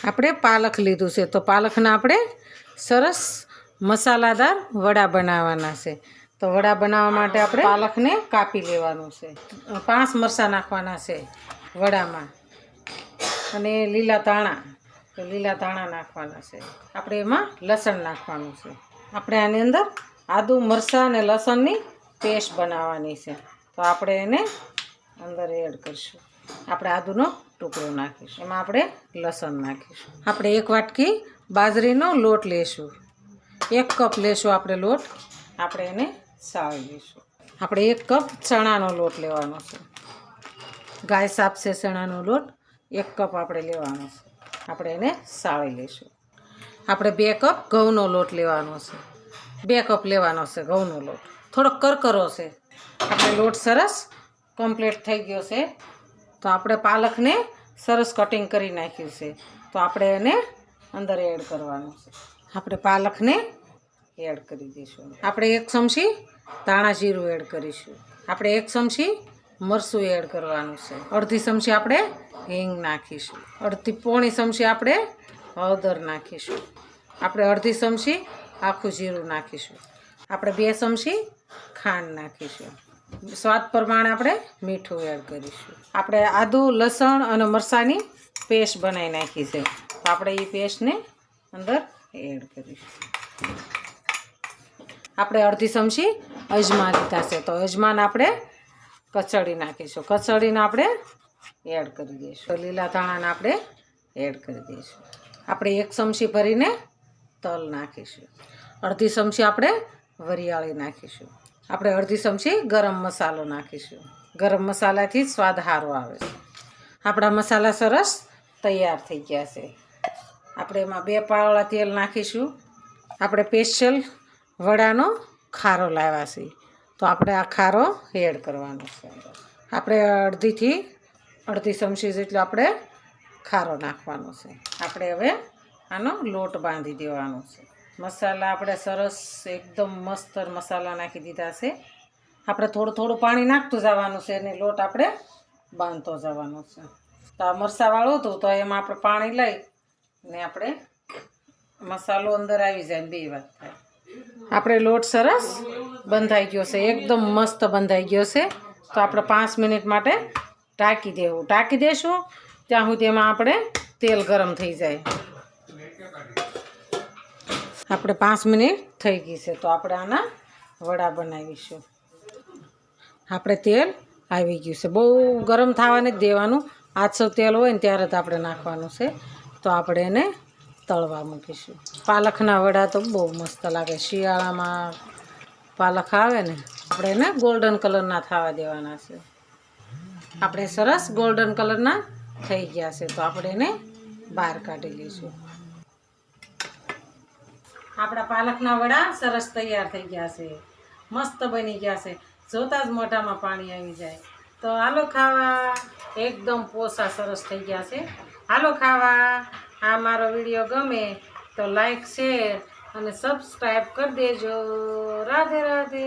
આપણે પાલક લીધું છે, તો પાલકના આપણે સરસ મસાલાદાર વડા બનાવવાના છે। તો વડા બનાવવા માટે આપણે પાલકને કાપી લેવાનું છે। 5 મરચાં નાખવાના છે વડામાં, અને લીલા ધાણા નાખવાના છે। આપણે એમાં લસણ નાખવાનું છે। આપણે આની અંદર આદુ મરચાં અને લસણની પેસ્ટ બનાવવાની છે, તો આપણે એને અંદર એડ કરીશું। આપણે આદુનો ટુકડો નાખીશું, એમાં આપણે લસણ નાખીશું। આપણે 1 વાટકી બાજરીનો લોટ લેશું, 1 કપ લેશું આપણે લોટ, આપણે એને સાળી લઈશું। આપણે 1 કપ ચણાનો લોટ લેવાનો છે, ગાય સાપ છે ચણાનો લોટ 1 કપ આપણે લેવાનો છે, આપણે એને સાળી લઈશું। આપણે 2 કપ ઘઉંનો લોટ લેવાનો છે, 2 કપ લેવાનો છે ઘઉંનો લોટ, થોડોક કરકરો છે। આપણે લોટ સરસ કમ્પ્લીટ થઈ ગયો છે, તો આપણે પાલકને સરસ કટિંગ કરી નાખ્યું છે, તો આપણે એને અંદર એડ કરવાનું છે। આપણે પાલકને એડ કરી દઈશું। આપણે 1 ચમચી ધાણા જીરું એડ કરીશું। આપણે 1 ચમચી મરચું એડ કરવાનું છે। અડધી ચમચી આપણે હિંગ નાખીશું। પોણી ચમચી આપણે હળદર નાખીશું। આપણે અડધી ચમચી આખું જીરું નાખીશું। આપણે 2 ચમચી ખાંડ નાખીશું। સ્વાદ પ્રમાણે આપણે મીઠું એડ કરીશું। આપણે આદુ લસણ અને મરચાંની પેસ્ટ બનાવી નાખી છે, તો આપણે એ પેસ્ટને અંદર એડ કરીશું। આપણે અડધી ચમચી અજમા લીધા છે, તો અજમાને આપણે કચડી નાખીશું। કચડીને આપણે એડ કરી દઈશું। લીલા ધાણાને આપણે એડ કરી દઈશું। આપણે 1 ચમચી ભરીને તલ નાખીશું। અડધી ચમચી આપણે વરિયાળી નાખીશું। આપણે અડધી ચમચી ગરમ મસાલો નાખીશું। ગરમ મસાલાથી સ્વાદ સારો આવે છે। આપણા મસાલા સરસ તૈયાર થઈ ગયા છે। આપણે એમાં 2 પાવડા તેલ નાખીશું। આપણે સ્પેશિયલ વડાનો ખારો લાવ્યા છે, તો આપણે આ ખારો એડ કરવાનો છે। આપણે અડધી ચમચી જેટલો આપણે ખારો નાખવાનો છે। આપણે હવે આનો લોટ બાંધી દેવાનો છે। મસાલા આપણે સરસ એકદમ મસ્ત મસાલા નાખી દીધા છે। આપણે થોડું પાણી નાખતું જવાનું છે, અને લોટ આપણે બાંધતો જવાનો છે। તો આ મરચાંવાળું હતું, તો એમાં આપણે પાણી લઈ ને આપણે મસાલો અંદર આવી જાય ને 2 વાત થાય। આપણે લોટ સરસ બંધાઈ ગયો છે, એકદમ મસ્ત બંધાઈ ગયો છે, તો આપણે 5 મિનિટ માટે ઢાંકી દઈશું ત્યાં સુધી એમાં આપણે તેલ ગરમ થઈ જાય। આપણે 5 મિનિટ થઈ ગઈ છે, તો આપણે આના વડા બનાવીશું। આપણે તેલ આવી ગયું છે, બહુ ગરમ થવા નથી દેવાનું, આછો તેલ હોય ને ત્યારે જ આપણે નાખવાનું છે, તો આપણે એને તળવા મૂકીશું। પાલકના વડા તો બહુ મસ્ત લાગે, શિયાળામાં પાલક આવે ને, આપણે એને ગોલ્ડન કલરના થવા દેવાના છે। આપણે સરસ ગોલ્ડન કલરના થઈ ગયા છે, તો આપણે એને બહાર કાઢી લઈશું। આપણા પાલકના વડા સરસ તૈયાર થઈ ગયા છે, મસ્ત બની ગયા છે, જોતાં જ મોઢામાં પાણી આવી જાય। તો હાલો ખાવા, એકદમ પોસા સરસ થઈ ગયા છે, હાલો ખાવા। આ મારો વિડીયો ગમે તો લાઈક શેર અને સબસ્ક્રાઈબ કરી દેજો। રાધે રાધે।